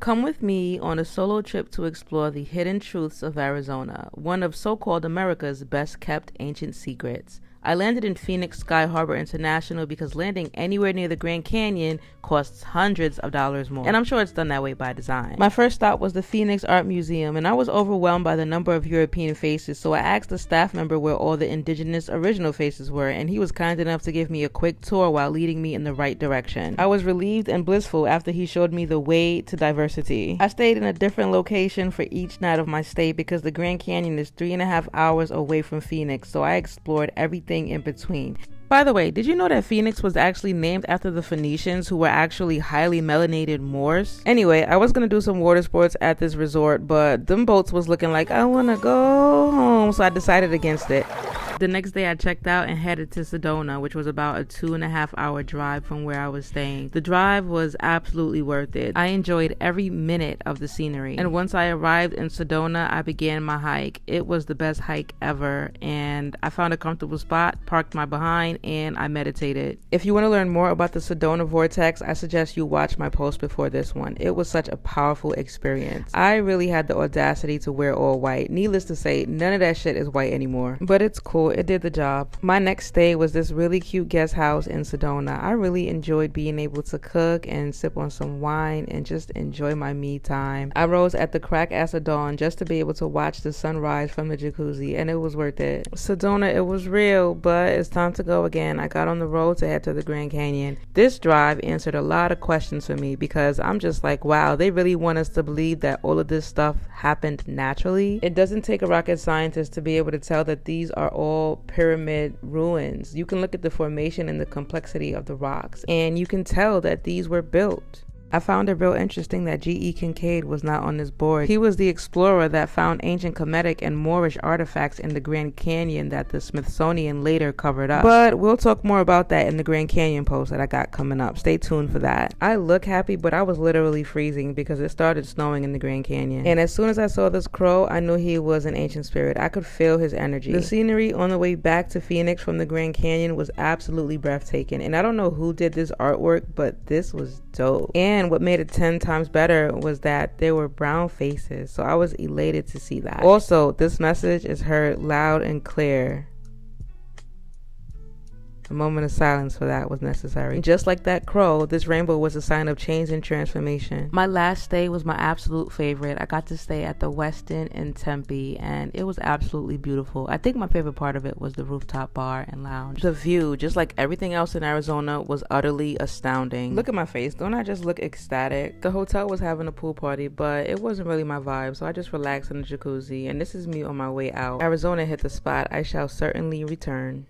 Come with me on a solo trip to explore the hidden truths of Arizona, one of so-called America's best kept ancient secrets. I landed in Phoenix Sky Harbor International because landing anywhere near the Grand Canyon costs hundreds of dollars more. And I'm sure it's done that way by design. My first stop was the Phoenix Art Museum, and I was overwhelmed by the number of European faces, so I asked a staff member where all the indigenous original faces were, and he was kind enough to give me a quick tour while leading me in the right direction. I was relieved and blissful after he showed me the way to diversity. I stayed in a different location for each night of my stay because the Grand Canyon is 3.5 hours away from Phoenix, so I explored everything in between. By the way, did you know that Phoenix was actually named after the Phoenicians, who were actually highly melanated Moors? Anyway, I was gonna do some water sports at this resort, but them boats was looking like I wanna go home, so I decided against it. The next day I checked out and headed to Sedona, which was about a 2.5 hour drive from where I was staying. The drive was absolutely worth it. I enjoyed every minute of the scenery. And once I arrived in Sedona, I began my hike. It was the best hike ever, and I found a comfortable spot, parked my behind, and I meditated. If you want to learn more about the Sedona vortex, I suggest you watch my post before this one. It was such a powerful experience. I really had the audacity to wear all white. Needless to say, none of that shit is white anymore, but it's cool. It did the job. My next stay was this really cute guest house in Sedona. I really enjoyed being able to cook and sip on some wine and just enjoy my me time. I rose at the crack ass of dawn just to be able to watch the sunrise from the jacuzzi, and it was worth it. Sedona, it was real, but it's time to go again. I got on the road to head to the Grand Canyon. This drive answered a lot of questions for me because I'm just like, wow, they really want us to believe that all of this stuff happened naturally. It doesn't take a rocket scientist to be able to tell that these are all pyramid ruins. You can look at the formation and the complexity of the rocks, and you can tell that these were built. I found it real interesting that G.E. Kincaid was not on this board. He was the explorer that found ancient Kemetic and Moorish artifacts in the Grand Canyon that the Smithsonian later covered up. But we'll talk more about that in the Grand Canyon post that I got coming up. Stay tuned for that. I look happy, but I was literally freezing because it started snowing in the Grand Canyon. And as soon as I saw this crow, I knew he was an ancient spirit. I could feel his energy. The scenery on the way back to Phoenix from the Grand Canyon was absolutely breathtaking. And I don't know who did this artwork, but this was dope. And what made it 10 times better was that there were brown faces, so I was elated to see that. Also, this message is heard loud and clear. A moment of silence for that was necessary. Just like that crow, this rainbow was a sign of change and transformation. My last stay was my absolute favorite. I got to stay at the Westin in Tempe, and it was absolutely beautiful. I think my favorite part of it was the rooftop bar and lounge. The view, just like everything else in Arizona, was utterly astounding. Look at my face. Don't I just look ecstatic? The hotel was having a pool party, but it wasn't really my vibe, so I just relaxed in the jacuzzi, and this is me on my way out. Arizona hit the spot. I shall certainly return.